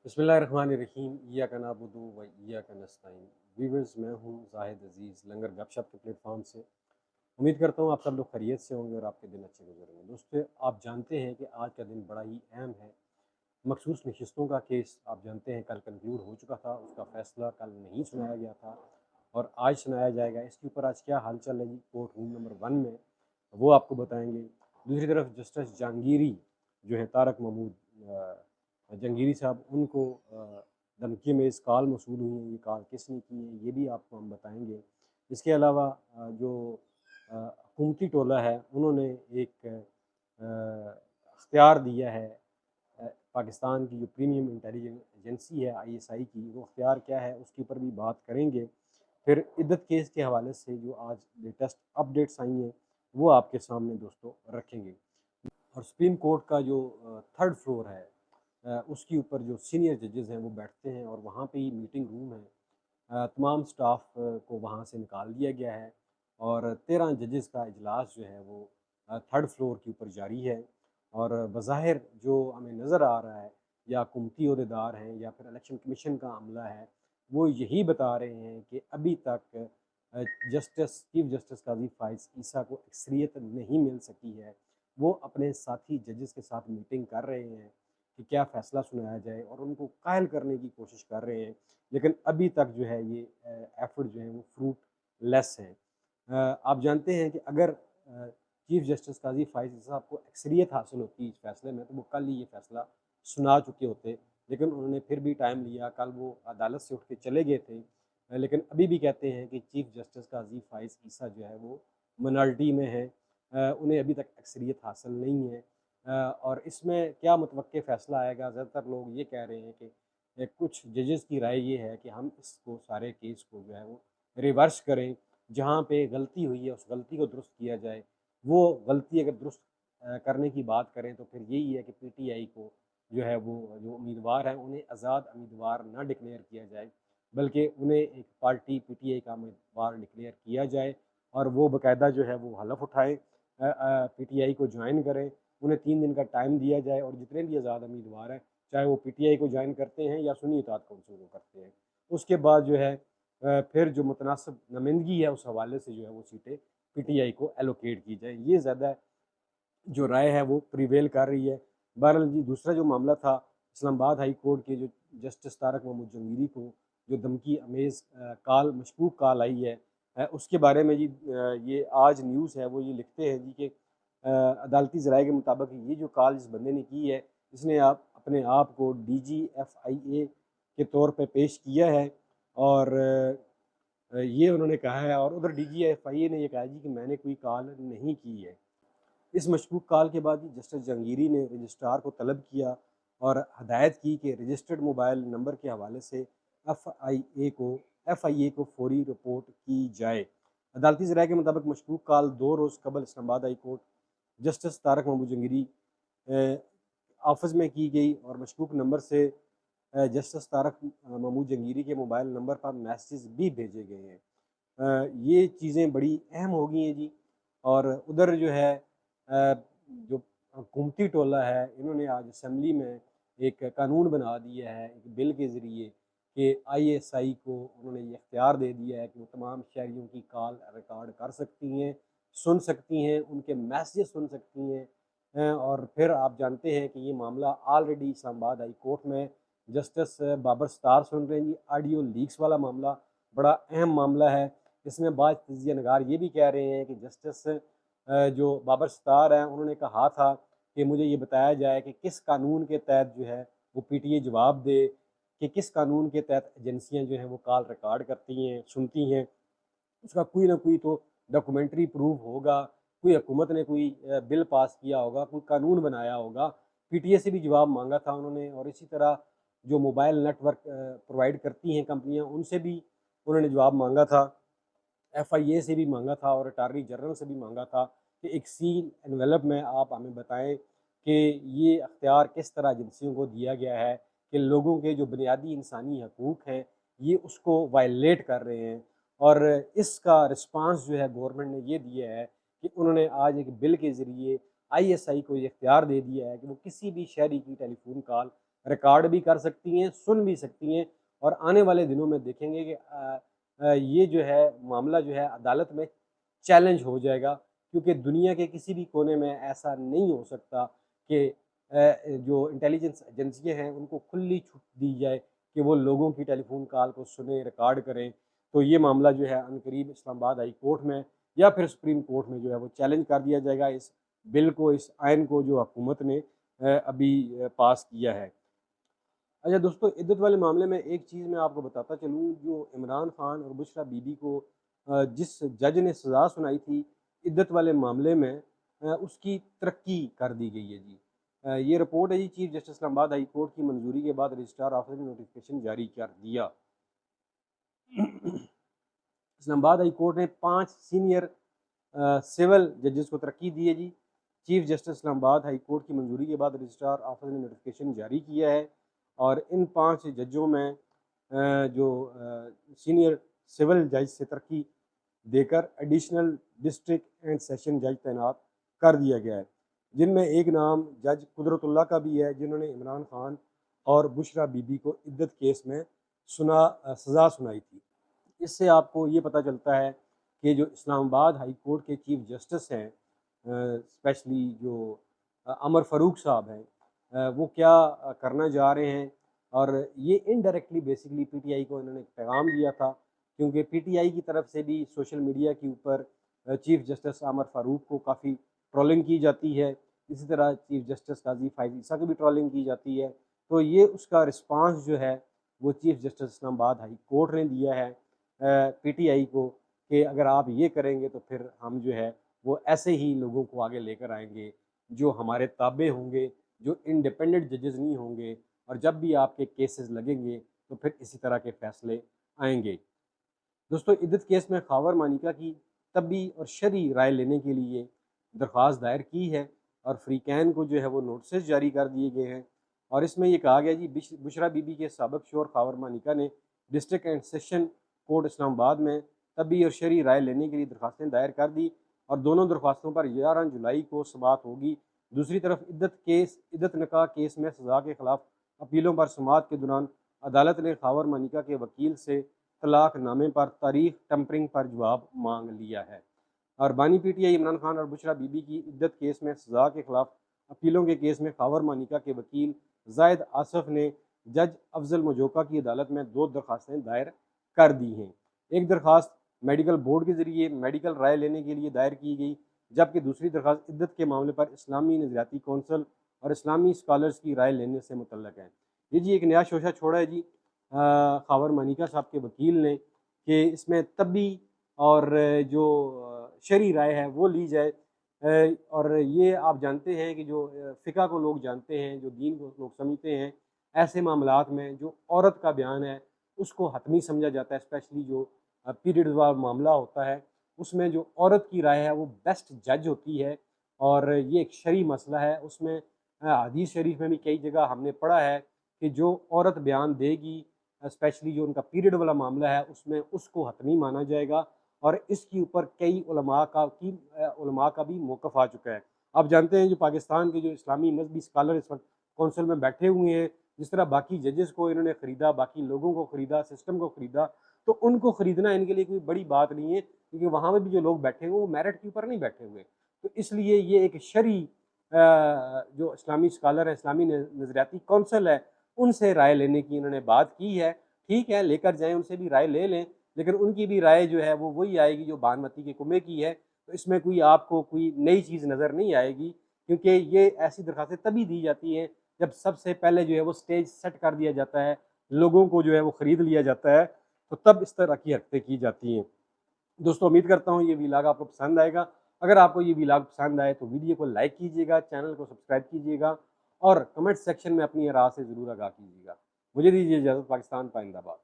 बिस्मिल्लाहिर्रहमानिर्रहीम इय्याका नअबुदु व इय्याका नस्तईन। व्यूअर्स, मैं हूं जाहिद अजीज़ लंगर गपशप के प्लेटफॉर्म से। उम्मीद करता हूं आप सब लोग खैरियत से होंगे और आपके दिन अच्छे गुजरेंगे। दोस्तों, आप जानते हैं कि आज का दिन बड़ा ही अहम है। मखसूस नशिस्तों का केस आप जानते हैं कल कंक्लूड हो चुका था, उसका फ़ैसला कल नहीं सुनाया गया था और आज सुनाया जाएगा। इसके ऊपर आज क्या हालचाल है जी कोर्ट रूम नंबर 1 में, वो आपको बताएँगे। दूसरी तरफ जस्टिस जहांगीरी जो है तारक महमूद जहांगीरी साहब, उनको धमकी में इस कॉल मौसूल हुई है, ये कॉल किसने की है ये भी आपको हम बताएँगे। इसके अलावा जो हुकूमती टोला है उन्होंने एक इख्तियार दिया है पाकिस्तान की जो प्रीमियम इंटेलिजेंस एजेंसी है आईएसआई की, वो अख्तियार क्या है उसके ऊपर भी बात करेंगे। फिर इद्दत केस के हवाले से जो आज लेटेस्ट अपडेट्स आई हैं वो आपके सामने दोस्तों रखेंगे। और सुप्रीम कोर्ट का जो थर्ड फ्लोर है उसके ऊपर जो सीनियर जजेस हैं वो बैठते हैं और वहाँ पे ही मीटिंग रूम है। तमाम स्टाफ को वहाँ से निकाल दिया गया है और 13 जजेस का इजलास जो है वो थर्ड फ्लोर के ऊपर जारी है। और बज़ाहिर जो हमें नज़र आ रहा है, या हुकूमती अहदेदार हैं या फिर इलेक्शन कमीशन का अमला है, वो यही बता रहे हैं कि अभी तक चीफ जस्टिस काजी फाइज ईसा को अक्सरियत नहीं मिल सकी है। वो अपने साथी जजेस के साथ मीटिंग कर रहे हैं कि क्या फ़ैसला सुनाया जाए और उनको कायल करने की कोशिश कर रहे हैं, लेकिन अभी तक जो है ये एफ़र्ट जो है वो फ्रूटलेस हैं। आप जानते हैं कि अगर चीफ जस्टिस काजी फ़ाइज़ साहब को अक्सरियत हासिल होती इस फ़ैसले में, तो वो कल ही ये फ़ैसला सुना चुके होते, लेकिन उन्होंने फिर भी टाइम लिया। कल वो अदालत से उठ के चले गए थे, लेकिन अभी भी कहते हैं कि चीफ जस्टिस काजी फ़ाइज़ ईसा जो है वो मिनॉरिटी में है। उन्हें अभी तक अक्सरियत हासिल नहीं है। और इसमें क्या मुतवक्के फ़ैसला आएगा, ज़्यादातर लोग ये कह रहे हैं कि कुछ जजेस की राय ये है कि हम इसको सारे केस को जो है वो रिवर्स करें, जहाँ पे गलती हुई है उस गलती को दुरुस्त किया जाए। वो गलती अगर दुरुस्त करने की बात करें तो फिर यही है कि पीटीआई को जो है वो जो उम्मीदवार हैं उन्हें आज़ाद उम्मीदवार ना डिक्लेयर किया जाए, बल्कि उन्हें एक पार्टी पीटीआई का उम्मीदवार डिक्लेयर किया जाए और वो बाकायदा जो है वो हलफ उठाएँ, पीटीआई को ज्वाइन करें। उन्हें 3 दिन का टाइम दिया जाए और जितने भी आज़ाद उम्मीदवार हैं, चाहे वो पीटीआई को ज्वाइन करते हैं या सुन्नी इत्तेहाद काउंसिल को करते हैं, उसके बाद जो है फिर जो मुतनासिब नुमाइंदगी है उस हवाले से जो है वो सीटें पीटीआई को एलोकेट की जाए। ये ज़्यादा जो राय है वो प्रिवेल कर रही है। बहरहाल जी, दूसरा जो मामला था इस्लामाबाद हाई कोर्ट के जो जस्टिस तारक महमूद जहांगीरी को जो धमकी अमेज़ कॉल मशकूक कॉल आई है, उसके बारे में जी ये आज न्यूज़ है वो ये लिखते हैं जी कि अदालती ज़राए के मुताबिक ये जो कॉल इस बंदे ने की है, इसने आप अपने आप को डीजीएफआईए के तौर पे पेश किया है और ये उन्होंने कहा है। और उधर डीजीएफआईए ने ये कहा है जी कि मैंने कोई कॉल नहीं की है। इस मशकूक कॉल के बाद जस्टिस जहांगीरी ने रजिस्ट्रार को तलब किया और हदायत की कि रजिस्टर्ड मोबाइल नंबर के हवाले से एफआईए को फौरी रिपोर्ट की जाए। अदालती ज़राए के मुताबिक मशकूक कॉल 2 रोज़ कबल Islamabad high court justice Tariq Mahmood Jahangiri office में की गई और मशकूक नंबर से जस्टिस तारक महमूद जहांगीरी के मोबाइल नंबर पर मैसेज भी भेजे गए हैं। ये चीज़ें बड़ी अहम हो गई हैं जी। और उधर जो है जो हुकूमती टोला है, इन्होंने आज असम्बली में एक कानून बना दिया है एक बिल के ज़रिए कि आईएसआई को उन्होंने ये इख्तियार दे दिया है कि वो तमाम शहरियों की कॉल रिकॉर्ड कर सकती हैं, सुन सकती हैं, उनके मैसेज सुन सकती हैं। और फिर आप जानते हैं कि ये मामला ऑलरेडी इस्लामाबाद हाई कोर्ट में जस्टिस बाबर सत्तार सुन रहे हैं जी। ऑडियो लीक्स वाला मामला बड़ा अहम मामला है। इसमें बाज़ तजिया नगार ये भी कह रहे हैं कि जस्टिस जो बाबर सत्तार हैं उन्होंने कहा था कि मुझे ये बताया जाए कि किस कानून के तहत जो है वो पीटीए जवाब दे, कि किस कानून के तहत एजेंसियाँ जो हैं वो कॉल रिकॉर्ड करती हैं, सुनती हैं। उसका कोई ना कोई तो डॉक्यूमेंट्री प्रूफ होगा, कोई हुकूमत ने कोई बिल पास किया होगा, कोई कानून बनाया होगा। पीटीए से भी जवाब मांगा था उन्होंने और इसी तरह जो मोबाइल नेटवर्क प्रोवाइड करती हैं कंपनियां, उनसे भी उन्होंने जवाब मांगा था। एफआईए से भी मांगा था और अटारनी जनरल से भी मांगा था कि एक सील एनवेलप में आप हमें बताएं कि ये अख्तियार किस तरह एजेंसियों को दिया गया है कि लोगों के जो बुनियादी इंसानी हकूक़ हैं ये उसको वायलेट कर रहे हैं। और इसका रिस्पांस जो है गवर्नमेंट ने ये दिया है कि उन्होंने आज एक बिल के ज़रिए आईएसआई को ये इख्तियार दे दिया है कि वो किसी भी शहरी की टेलीफोन कॉल रिकॉर्ड भी कर सकती हैं, सुन भी सकती हैं, और आने वाले दिनों में देखेंगे कि ये जो है मामला जो है अदालत में चैलेंज हो जाएगा, क्योंकि दुनिया के किसी भी कोने में ऐसा नहीं हो सकता कि जो इंटेलिजेंस एजेंसियाँ हैं उनको खुली छूट दी जाए कि वो लोगों की टेलीफोन कॉल को सुने, रिकॉर्ड करें। तो ये मामला जो है अनकरीब इस्लामाबाद हाई कोर्ट में या फिर सुप्रीम कोर्ट में जो है वो चैलेंज कर दिया जाएगा, इस बिल को, इस आइन को जो हुकूमत ने अभी पास किया है। अच्छा दोस्तों, इद्दत वाले मामले में एक चीज़ मैं आपको बताता चलूँ, जो इमरान खान और बुशरा बीबी को जिस जज ने सज़ा सुनाई थी इद्दत वाले मामले में, उसकी तरक्की कर दी गई है जी। ये रिपोर्ट है जी, chief justice Islamabad high court की मंजूरी के बाद रजिस्ट्रार ऑफिस ने नोटिफिकेशन जारी कर दिया। इस्लामाबाद हाई कोर्ट ने 5 सीनियर सिविल जजेस को तरक्की दी है जी। Chief justice Islamabad high court की मंजूरी के बाद रजिस्ट्रार ऑफिस ने नोटिफिकेशन जारी किया है, और इन 5 जजों में जो सीनियर सिविल जज से तरक्की देकर एडिशनल डिस्ट्रिक्ट एंड सेशन जज तैनात कर दिया गया है, जिनमें एक नाम जज कुदरतुल्लाह का भी है, जिन्होंने इमरान खान और बुशरा बीबी को इद्दत केस में सज़ा सुनाई थी। इससे आपको ये पता चलता है कि जो इस्लामाबाद हाई कोर्ट के चीफ जस्टिस हैं, स्पेशली जो अमर फ़ारूक साहब हैं, वो क्या करना जा रहे हैं, और ये इनडायरेक्टली बेसिकली पीटीआई को इन्होंने पैगाम दिया था, क्योंकि पीटीआई की तरफ से भी सोशल मीडिया के ऊपर चीफ जस्टिस अमर फ़ारूक को काफ़ी ट्रोलिंग की जाती है। इसी तरह चीफ जस्टिस काजी फ़ाइज़ ईसा की भी ट्रोलिंग की जाती है। तो ये उसका रिस्पांस जो है वो chief justice Islamabad high court ने दिया है पीटीआई को, कि अगर आप ये करेंगे तो फिर हम जो है वो ऐसे ही लोगों को आगे लेकर आएंगे जो हमारे ताबे होंगे, जो इंडिपेंडेंट जजेस नहीं होंगे, और जब भी आपके केसेस लगेंगे तो फिर इसी तरह के फैसले आएंगे। दोस्तों, इद्दत केस में खावर मानिका की तबी और शरई राय लेने के लिए दरख्वास्त दायर की है, और फ्रीकैन को जो है वो नोटिस जारी कर दिए गए हैं, और इसमें ये कहा गया जी, बुशरा बीबी के साबिक शोहर खावर मानिका ने district and session court Islamabad में तबी और शरई राय लेने के लिए दरख्वास्तें दायर कर दी, और दोनों दरख्वास्तों पर 11 जुलाई को समाअत होगी। दूसरी तरफ इद्दत निकाह केस में सज़ा के खिलाफ अपीलों पर समाअत के दौरान अदालत ने खावर मानिका के वकील से तलाक नामे पर तारीख टम्परिंग पर जवाब मांग लिया है। और बानी पीटीआई इमरान खान और बुशरा बीबी की इद्दत केस में सज़ा के खिलाफ अपीलों के केस में खावर मानिका के वकील जायद आसफ ने जज अफजल मजोका की अदालत में 2 दरख्वास्तें दायर कर दी हैं। एक दरख्वास्त मेडिकल बोर्ड के ज़रिए मेडिकल राय लेने के लिए दायर की गई, जबकि दूसरी दरख्वास्त इद्दत के मामले पर इस्लामी नज़रियाती कौंसल और इस्लामी स्कॉलर्स की राय लेने से मुतल्लक है। ये जी एक नया शोशा छोड़ा है जी खावर मानिका साहब के वकील ने, कि इसमें तबी और जो शरई राय है वो ली जाए। और ये आप जानते हैं कि जो फ़िक़्ह को लोग जानते हैं, जो दीन को लोग समझते हैं, ऐसे मामलात में जो औरत का बयान है उसको हतमी समझा जाता है। स्पेशली जो पीरियड वाला मामला होता है उसमें जो औरत की राय है वो बेस्ट जज होती है, और ये एक शरई मसला है। उसमें हदीस शरीफ में भी कई जगह हमने पढ़ा है कि जो औरत बयान देगी, स्पेशली जो उनका पीरियड वाला मामला है, उसमें उसको हतमी माना जाएगा, और इसके ऊपर कई उलमा का भी मौक़िफ़ आ चुका है। आप जानते हैं जो पाकिस्तान के जो इस्लामी मज़हबी स्कॉलर इस वक्त कौंसिल में बैठे हुए हैं, जिस तरह बाकी जजेस को इन्होंने ख़रीदा, बाकी लोगों को ख़रीदा, सिस्टम को ख़रीदा, तो उनको ख़रीदना इनके लिए कोई बड़ी बात नहीं है, क्योंकि वहाँ में भी जो लोग बैठे हुए वो मेरिट के ऊपर नहीं बैठे हुए। तो इसलिए ये एक शरई जो इस्लामी स्कॉलर है, इस्लामी नज़रियाती कौंसिल है, उनसे राय लेने की इन्होंने बात की है। ठीक है, लेकर जाएँ, उनसे भी राय ले लें, लेकिन उनकी भी राय जो है वो वही आएगी जो बानमती के कुएँ की है। तो इसमें कोई आपको कोई नई चीज़ नज़र नहीं आएगी, क्योंकि ये ऐसी दरख्वास्तें तभी दी जाती हैं जब सबसे पहले जो है वो स्टेज सेट कर दिया जाता है, लोगों को जो है वो ख़रीद लिया जाता है, तो तब इस तरह की हरकतें की जाती हैं। दोस्तों, उम्मीद करता हूँ ये व्लॉग आपको पसंद आएगा। अगर आपको ये व्लॉग पसंद आए तो वीडियो को लाइक कीजिएगा, चैनल को सब्सक्राइब कीजिएगा, और कमेंट सेक्शन में अपनी राय से ज़रूर आगाह कीजिएगा। मुझे दीजिए इजाज़त। पाकिस्तान पाइंदाबाद।